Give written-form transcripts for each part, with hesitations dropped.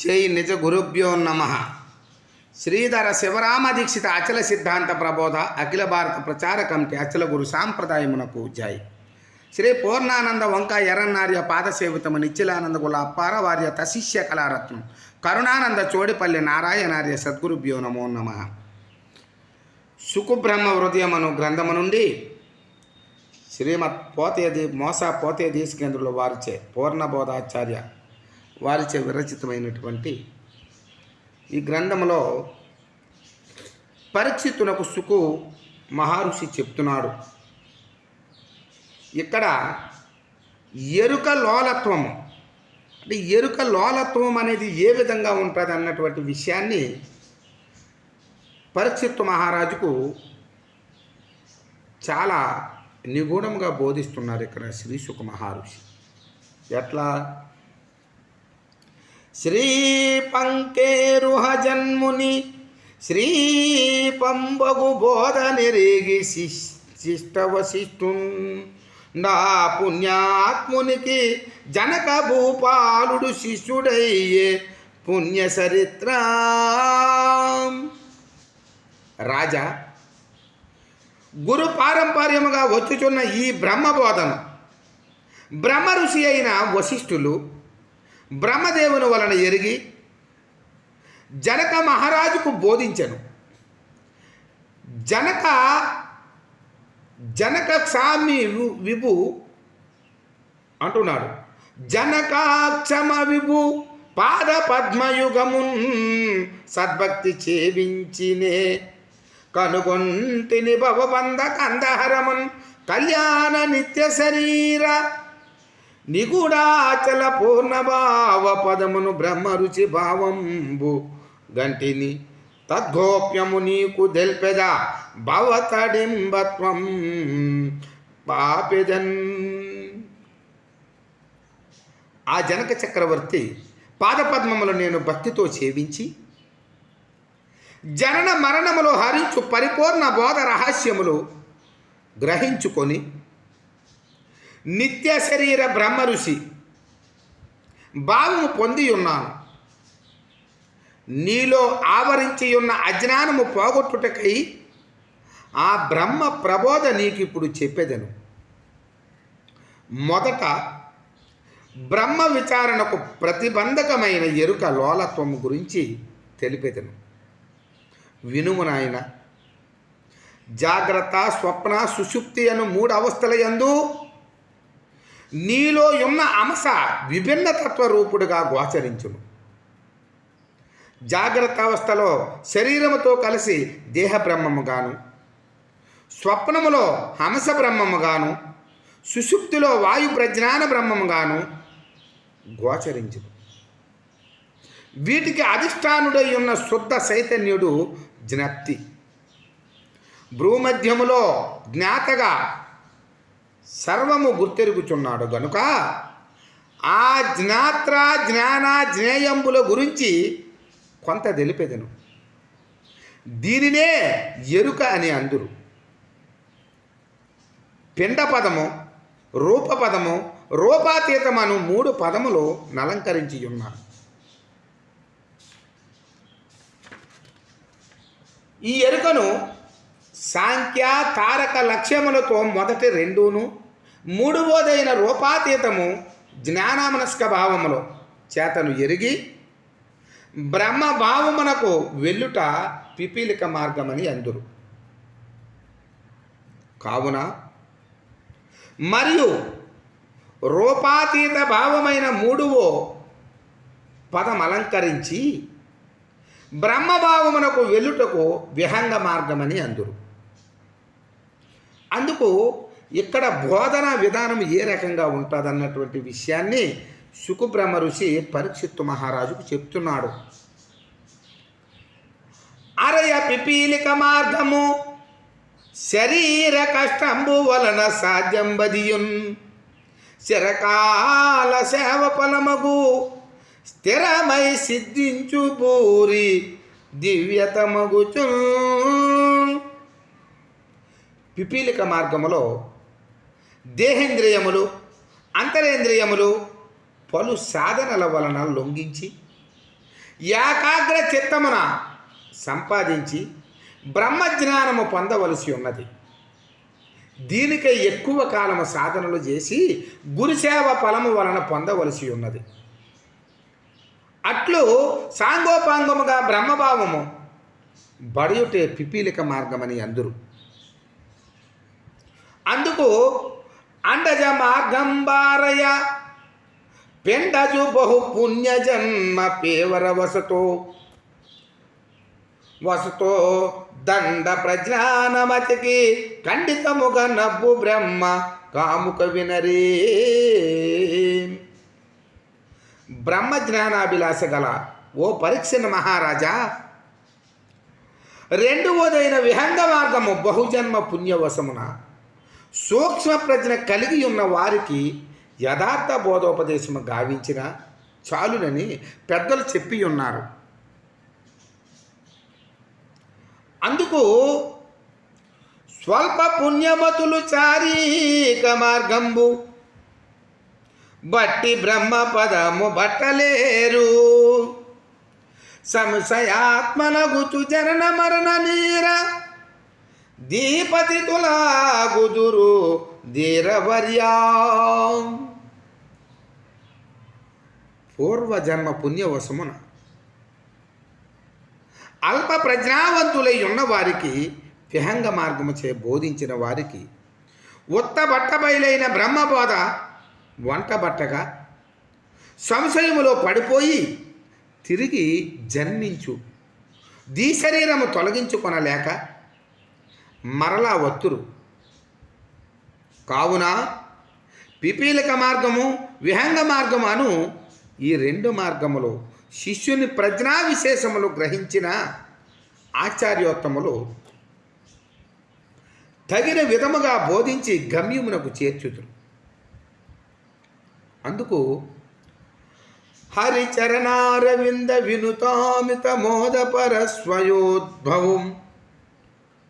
జై నిజ గురుభ్యో నమ. శ్రీధర శివరామ దీక్షిత అచల సిద్ధాంత ప్రబోధ అఖిల భారత ప్రచార కమిటీ అచల గురు సాంప్రదాయమునకు జై. శ్రీ పూర్ణానంద వంక ఎర్రన్నార్య పాదసేవితము నిశ్చలానంద గుల అప్పార వార్య తశిష్య కళారత్నం కరుణానంద చోడిపల్లి నారాయణార్య సద్గురుభ్యో నమో నమ. సుకుబ్రహ్మ హృదయమను గ్రంథము నుండి శ్రీమద్ పోతే దేశికేంద్రుల వారిచే పూర్ణబోధాచార్య వారిచే విరచితమైనటువంటి ఈ గ్రంథంలో పరీక్షితునకు సుకు మహర్షి చెప్తున్నాడు. ఇక్కడ ఎరుక లోలత్వము అంటే ఎరుక లోలత్వం అనేది ఏ విధంగా ఉంటుంది అన్నటువంటి విషయాన్ని పరీక్షిత్తు మహారాజుకు చాలా నిగూఢంగా బోధిస్తున్నారు ఇక్కడ శ్రీ సుక మహర్షి. ఎట్లా? శ్రీ పంకేరుహ జన్ముని శ్రీ పంబగు బోధ నిరేగి శిష్టవశిష్ఠుండా పుణ్యాత్మునికి జనక భూపాలుడు శిష్యుడయ్యే పుణ్య చరిత్ర. రాజా, గురు పారంపర్యముగా వచ్చుచున్న ఈ బ్రహ్మబోధను బ్రహ్మ ఋషి అయిన వశిష్ఠులు బ్రహ్మదేవుని వలన ఎరిగి జనక మహారాజుకు బోధించెను. జనక సామి విభు అంటున్నాడు. జనకాక్షమ విభు పాద పద్మయుగమున్ సద్భక్తి చేవించినే కనుగొంటిని భవబంధ కందహరమున్ కళ్యాణ నిత్య శరీర నిగూఢాచల పూర్ణభావ పదమును బ్రహ్మ రుచి భావంబు గంటిని తద్గోప్యము నీకు దెల్పెదా భవతడింబత్వం పాపెదన్. ఆ జనక చక్రవర్తి పాదపద్మములు నేను భక్తితో సేవించి జనన మరణములు హరించు పరిపూర్ణ బోధ రహస్యములు గ్రహించుకొని నిత్య శరీర బ్రహ్మ ఋషి భావము పొంది ఉన్నాను. నీలో ఆవరించి ఉన్న అజ్ఞానము పోగొట్టుటకై ఆ బ్రహ్మ ప్రబోధ నీకు ఇప్పుడు చెప్పేదను. మొదట బ్రహ్మ విచారణకు ప్రతిబంధకమైన ఎరుక లోలత్వము గురించి తెలిపేదను. వినుము నాయన. జాగ్రత్త, స్వప్న, సుషుప్తి అను 3 అవస్థల యందు నీలో ఉన్న అంశ విభిన్న తత్వరూపుడుగా గోచరించును. జాగ్రత్త అవస్థలో శరీరముతో కలిసి దేహ బ్రహ్మముగాను, స్వప్నములో హంస బ్రహ్మముగాను, సుషుప్తిలో వాయు ప్రజ్ఞాన బ్రహ్మముగాను గోచరించును. వీటికి అధిష్టానుడై ఉన్న శుద్ధ చైతన్యుడు జ్ఞప్తి. భ్రూమధ్యములో జ్ఞాతగా సర్వము గుర్తెరుగుచున్నాడు గనుక ఆ జ్ఞాత్ర జ్ఞాన జ్ఞేయంబుల గురించి కొంత తెలిపెదను. దీనినే ఎరుక అని అందురు. పిండపదము, రూపపదము, రూపాతీతమను 3 పదములు నలంకరించి ఉన్నారు. ఈ ఎరుకను సాంఖ్య తారక లక్ష్యములతో మొదటి 2ను, 3వదైన రూపాతీతము జ్ఞానామనస్క భావములో చేతను ఎరిగి బ్రహ్మ భావమునకు వెళ్ళుట పిపీలిక మార్గమని అందురు. కావున మరియు రూపాతీత భావమైన 3వ పదం అలంకరించి బ్రహ్మభావమునకు వెళ్ళుటకు విహంగ మార్గమని అందురు. అందుకు ఇక్కడ బోధన విధానం ఏ రకంగా ఉంటుందన్నటువంటి విషయాన్ని సుకుబ్రహ్మ ఋషి పరీక్షిత్తు మహారాజుకు చెప్తున్నాడు. అరయ పిపీలిక మార్గము శరీర కష్టంబు వలన సాధ్యం బదియున్ చిరకాల సేవ ఫలమగు స్థిరమై సిద్ధించు పూరి దివ్యతమగుచు. పిపీలిక మార్గములో దేహేంద్రియములు, అంతరేంద్రియములు పలు సాధనల వలన లొంగించి ఏకాగ్ర చిత్తమున సంపాదించి బ్రహ్మజ్ఞానము పొందవలసి ఉన్నది. దీనికై ఎక్కువ కాలము సాధనలు చేసి గురుసేవ ఫలము వలన పొందవలసి ఉన్నది. అట్లు సాంగోపాంగముగా బ్రహ్మభావము బడియుటే పిపీలిక మార్గమని అందరు. అందుకు అండజ మార్గం బారయ పెండజు బహు పుణ్యజన్మ పేవర వసతో దండ ప్రజ్ఞానమతికి ఖండితముగ నవ్వు బ్రహ్మ కాముక వినరే. బ్రహ్మజ్ఞానాభిలాష గల ఓ పరీక్షణ మహారాజా, రెండవదైన విహంగ మార్గము బహుజన్మ పుణ్యవశమున సూక్ష్మ ప్రజ్ఞ కలిగి ఉన్న వారికి యథార్థ బోధోపదేశము గావించిన చాలునని పెద్దలు చెప్పి ఉన్నారు. అందుకు స్వల్ప పుణ్యమతులు చారీక మార్గంబు బట్టి బ్రహ్మ పదము బట్టలేరు. సంశయాత్మనగుచు జనన మరణ నీర దీపతి తులాగుదురు ధీరవర్యా. పూర్వజన్మ పుణ్యవశమున అల్ప ప్రజ్ఞావంతులై ఉన్నవారికి విహంగ మార్గముచే బోధించిన వారికి ఉత్తబట్టబయలైన బ్రహ్మబోధ వంటబట్టగా సంశయములో పడిపోయి తిరిగి జన్మించు శరీరము తొలగించుకొనలేక మరలా వత్తురు. కావున పిపీలిక మార్గము విహంగ మార్గము అను ఈ రెండు మార్గములు శిష్యుని ప్రజ్ఞా విశేషములు గ్రహించిన ఆచార్యోత్తములు తగిన విధముగా బోధించి గమ్యమునకు చేర్చుతురు. అందుకు హరిచరణారవింద వినుతామిత మోదపర స్వయోద్భవం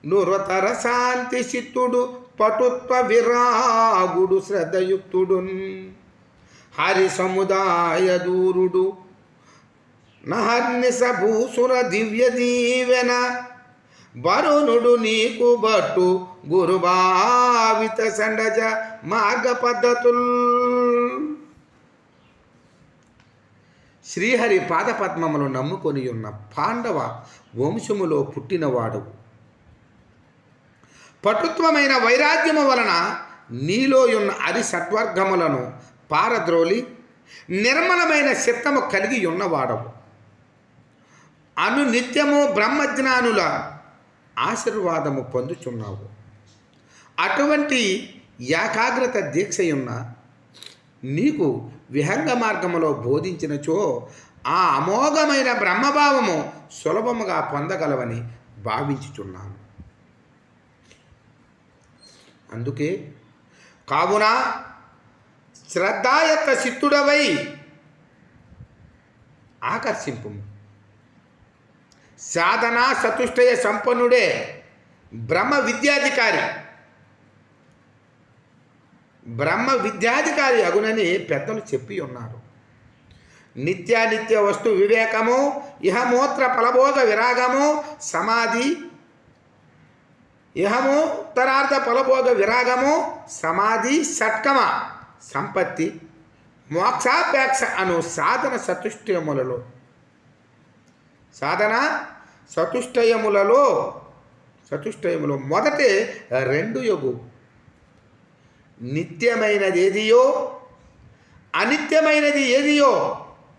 నురతర శాంతి చిత్తుడు పటుత్వ విరాగుడు శ్రద్ధయుక్తుడు హరి సముదాయ దూరుడు నహర్నిశ భూసుర దివ్య దీవెన వరుణుడు నీకు బట్టు గురుభావిత సండజ మార్గ పద్ధతుల్. శ్రీహరి పాదపద్మములు నమ్ముకొని ఉన్న పాండవ వంశములో పుట్టినవాడు. పటుత్వమైన వైరాగ్యము వలన నీలో ఉన్న అరి సత్వర్గములను పారద్రోలి నిర్మలమైన చిత్తము కలిగి ఉన్నవాడవు. అను నిత్యము బ్రహ్మజ్ఞానుల ఆశీర్వాదము పొందుచున్నావు. అటువంటి ఏకాగ్రత దీక్షయున్న నీకు విహంగ మార్గములో బోధించినచో ఆ అమోఘమైన బ్రహ్మభావము సులభముగా పొందగలవని భావించుచున్నాను. అందుకే కావున శ్రద్ధాయత్త చిత్తుడవై ఆకర్షింపు. సాధనా చతుష్టయ సంపన్నుడే బ్రహ్మ విద్యాధికారి అగునని పెద్దలు చెప్పి ఉన్నారు. నిత్యానిత్య వస్తు వివేకము, ఇహమూత్ర ఫలభోగ విరాగము, సమాధి, ఇహమూత్తరార్థ ఫలభోగ విరాగము, సమాధి, షట్కమ సంపత్తి, మోక్షాపేక్ష అను సాధన చతుష్టయములలో మొదటి రెండు యొగు నిత్యమైనది ఏదియో అనిత్యమైనది ఏదియో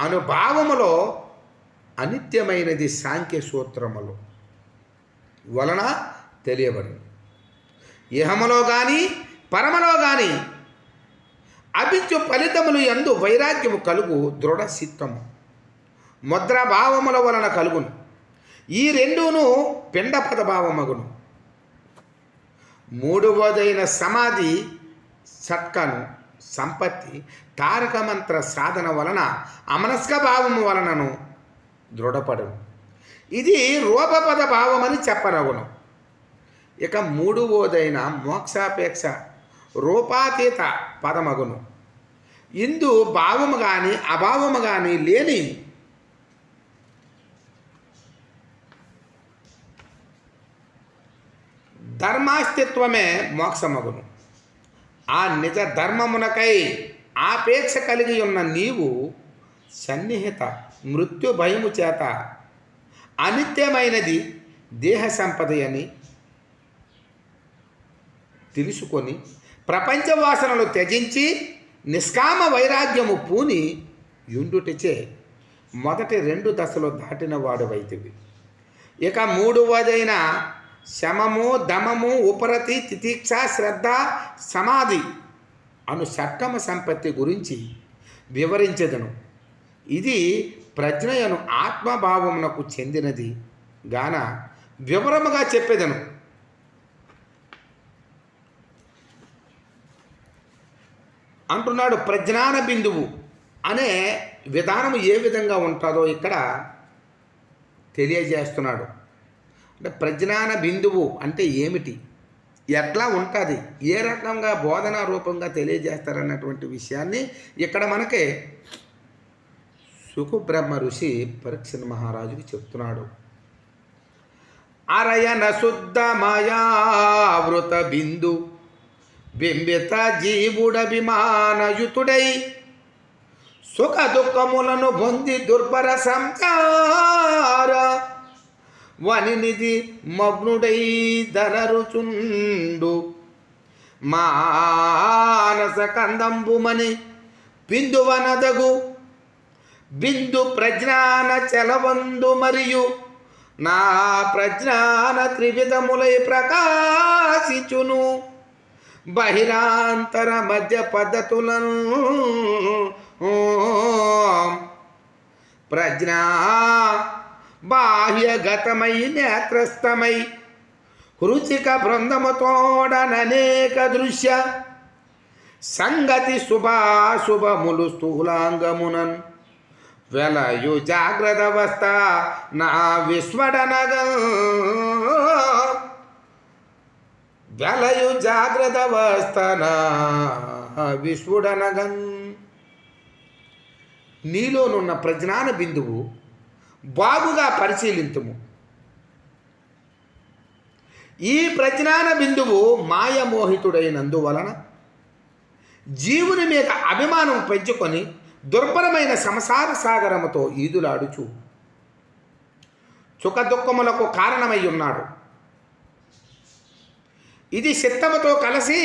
అనుభావములో అనిత్యమైనది సాంఖ్య సూత్రములు వలన తెలియబడింది. ఇహములో కానీ పరమలో కానీ అభిచ్చు ఫలితములు యందు వైరాగ్యము కలుగు దృఢ చిత్తము ముద్రాభావముల వలన కలుగును. ఈ రెండును పిండపద భావమగును. మూడవదైన సమాధి, షట్కను, సంపత్తి, తారకమంత్ర సాధన వలన అమనస్క భావము వలనను దృఢపడును. ఇది రూపపద భావమని చెప్పరవును. ఇక మూడవదైన మోక్షాపేక్ష రూపాతీత పదమగును. ఇందు భావము కానీ అభావము కానీ లేని ధర్మాస్తిత్వమే మోక్షమగును. ఆ నిజ ధర్మమునకై ఆపేక్ష కలిగి ఉన్న నీవు సన్నిహిత మృత్యు భయము చేత అనిత్యమైనది దేహ సంపద అని తెలుసుకొని ప్రపంచ వాసనలు త్యజించి నిష్కామ వైరాగ్యము పూని యుండుటచే మొదటి 2 దశలు దాటిన వాడవైతివి. ఇక 3వదైన శమము దమము ఉపరతి తితిక్ష శ్రద్ధ సమాధి అను షట్కమ సంపత్తి గురించి వివరించెదను. ఇది ప్రజ్ఞయను ఆత్మభావమునకు చెందినది గాన వివరముగా చెప్పేదను. అంటున్నాడు. ప్రజ్ఞాన బిందువు అనే విధానం ఏ విధంగా ఉంటుందో ఇక్కడ తెలియజేస్తున్నాడు. అంటే ప్రజ్ఞాన బిందువు అంటే ఏమిటి, ఎట్లా ఉంటుంది, ఏ రకంగా బోధనా రూపంగా తెలియజేస్తారన్నటువంటి విషయాన్ని ఇక్కడ మనకి సుఖబ్రహ్మ ఋషి పరీక్షణ్ మహారాజుకి చెప్తున్నాడు. అరయన శుద్ధ మాయావృత బిందు బింబిత జీవుడభిమానయుతుడై సుఖ దుఃఖములను పొంది దుర్భర సంచార వనినిధి మగ్నుడై ధనరుచుండు మానస కందంబుమని బిందువనదగు బిందు ప్రజ్ఞాన చలవందు మరియు నా ప్రజ్ఞాన త్రివిధములై ప్రకాశించును బహిరాంతర మధ్య పద్ధతులను ప్రజ్ఞా బాహ్యగతమై నేత్రస్థమై రుచిక బృందముతోడననేక దృశ్య సంగతి శుభాశుభములు స్థూలాంగమునన్ వెలయు జాగ్రత్తవస్థ నా విస్మడనగం వెలయు జాగ్రత్తవస్థ నా విస్ఫుడనగన్. నీలోనున్న ప్రజ్ఞాన బిందువు బాగుగా పరిశీలింతుము. ఈ ప్రజ్ఞాన బిందువు మాయమోహితుడైనందువలన జీవుని మీద అభిమానం పెంచుకొని దుర్భరమైన సంసార సాగరముతో ఈదులాడుచు సుఖ దుఃఖములకు కారణమై ఉన్నాడు. ఇది చిత్తముతో కలిసి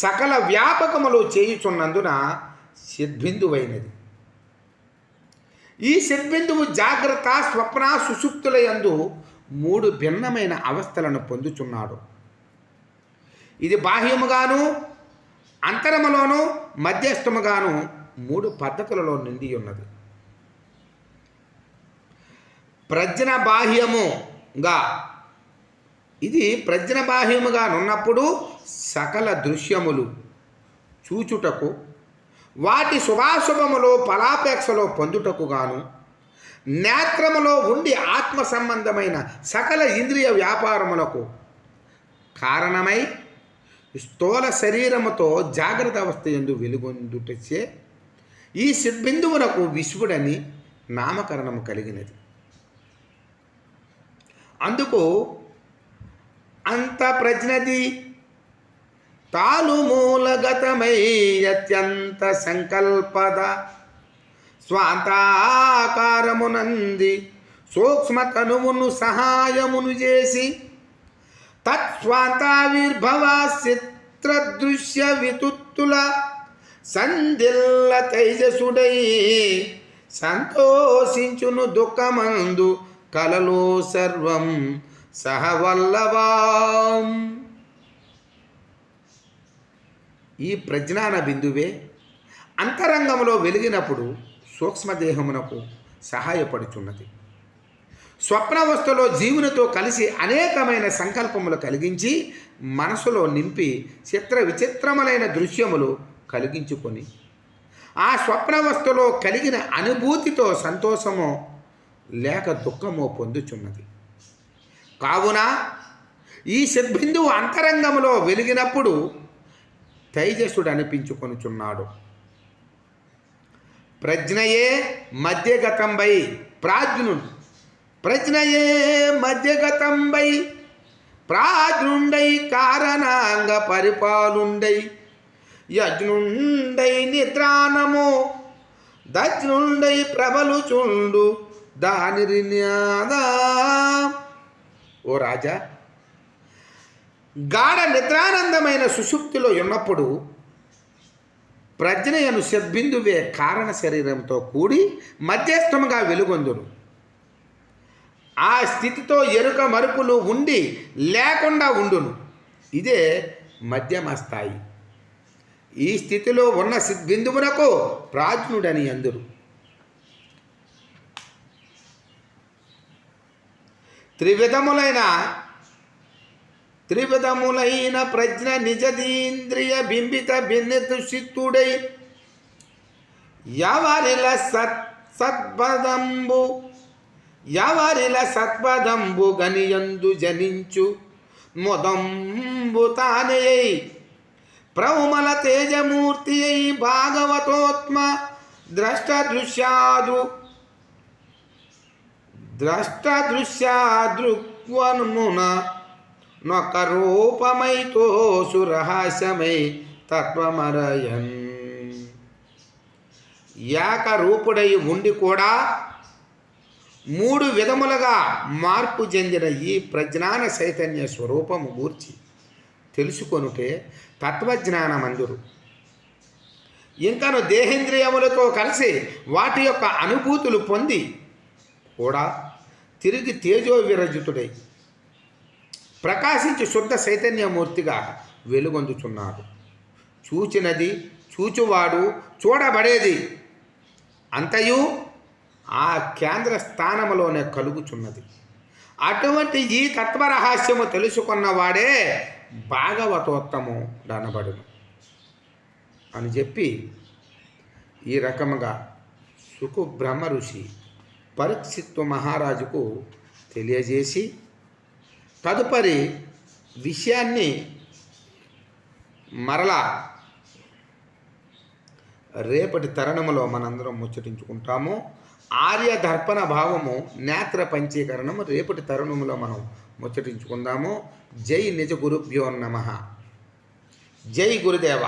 సకల వ్యాపకములు చేయుచున్నందున సిద్బిందువైనది. ఈ సిద్బిందువు జాగ్రత్త స్వప్న సుషుప్తుల యందు 3 భిన్నమైన అవస్థలను పొందుచున్నాడు. ఇది బాహ్యముగాను అంతరములోను మధ్యస్థముగాను 3 పద్ధతులలో నిండి ఉన్నది. ప్రజ్ఞ బాహ్యముగా ఇది ప్రజ్ఞ బాహ్యముగా నున్నప్పుడు సకల దృశ్యములు చూచుటకు వాటి శుభాశుభములో ఫలాపేక్షలో పొందుటకు గాను నేత్రములో ఉండి ఆత్మ సంబంధమైన సకల ఇంద్రియ వ్యాపారములకు కారణమై స్థూల శరీరముతో జాగ్రత్త అవస్థ యందు వెలుగొందుటచే ఈ సిద్బిందువునకు విశ్వడని నామకరణము కలిగినది. అందుకు అంత ప్రజ్ఞది తాను మూలగతమై అత్యంత సంకల్పద స్వాంతాకారమునంది సూక్ష్మ తనువును సహాయమును చేసి తత్స్వాంతావిర్భవ చిత్రదృశ్య వితుత్తుల సంధిల్ల తైజసుడై సంతోషించును దుఃఖమందు కలలో సర్వం సహవల్లభాం. ఈ ప్రజ్ఞాన బిందువే అంతరంగంలో వెలిగినప్పుడు సూక్ష్మదేహమునకు సహాయపడుచున్నది. స్వప్నవస్థలో జీవునితో కలిసి అనేకమైన సంకల్పములు కలిగించి మనసులో నింపి చిత్ర విచిత్రములైన దృశ్యములు కలిగించుకొని ఆ స్వప్నవస్థలో కలిగిన అనుభూతితో సంతోషమో లేక దుఃఖమో పొందుచున్నది. కావున ఈ సద్బిందువు అంతరంగంలో వెలిగినప్పుడు తైజసుడు అనిపించుకొనుచున్నాడు. ప్రజ్ఞయే మధ్యగతంబై ప్రాజ్ఞుడు ప్రజ్ఞయే మధ్యగతంబై ప్రాజ్ఞుండై కారణాంగ పరిపాలుండై యజ్ఞుండై నిద్రానము దజ్ఞుండై ప్రబలుచుండు దానిరిన్యాదా. ఓ రాజా, గాఢ నిద్రానందమైన సుషుప్తిలో ఉన్నప్పుడు ప్రజ్ఞయను సద్బిందువే కారణ శరీరంతో కూడి మధ్యస్థముగా వెలుగొందును. ఆ స్థితితో ఎరుక మరుపులు ఉండి లేకుండా ఉండును. ఇదే మధ్యమ స్థాయి. ఈ స్థితిలో ఉన్న సిద్బిందువునకు ప్రాజ్ఞుడని అందురు. త్రివిధములైన ప్రజ్ఞ నిజదీంద్రియ బింబిత భిన్నతుషిత్తుడై ఎవరిల సత్పదంబు గనియందు జనించు మొదంబు తానై ప్రౌమల తేజమూర్తి అయి భాగవతోత్మ ద్రష్టదృశ్యాదృక్వన్మున నొక్క రూపమైతో సురహాస్యమై తత్వమరయన్. ఏకరూపుడై ఉండి కూడా 3 విధములుగా మార్పు చెందిన ఈ ప్రజ్ఞాన చైతన్య స్వరూపము గూర్చి తెలుసుకొనుటే తత్వజ్ఞానమందురు. ఇంకను దేహేంద్రియములతో కలిసి వాటి యొక్క అనుభూతులు పొంది కూడా తిరిగి తేజో విరజితుడై ప్రకాశించి శుద్ధ చైతన్యమూర్తిగా వెలుగొందుచున్నాడు. చూచినది, చూచువాడు, చూడబడేది అంతయు ఆ కేంద్ర స్థానములోనే కలుగుచున్నది. అటువంటి ఈ తత్వరహస్యము తెలుసుకున్నవాడే భాగవతోత్తముడనబడును అని చెప్పి ఈ రకముగా సుఖబ్రహ్మ ఋషి పరీక్షిత్ మహారాజుకు తెలియజేసి తదుపరి విషయాన్ని మరలా రేపటి తరుణములో మనందరం ముచ్చటించుకుంటాము. ఆర్యదర్పణ భావము, నేత్ర పంచీకరణము రేపటి తరుణములో మనం ముచ్చటించుకుందాము. జై నిజ గురుభ్యో నమః. జై గురుదేవ.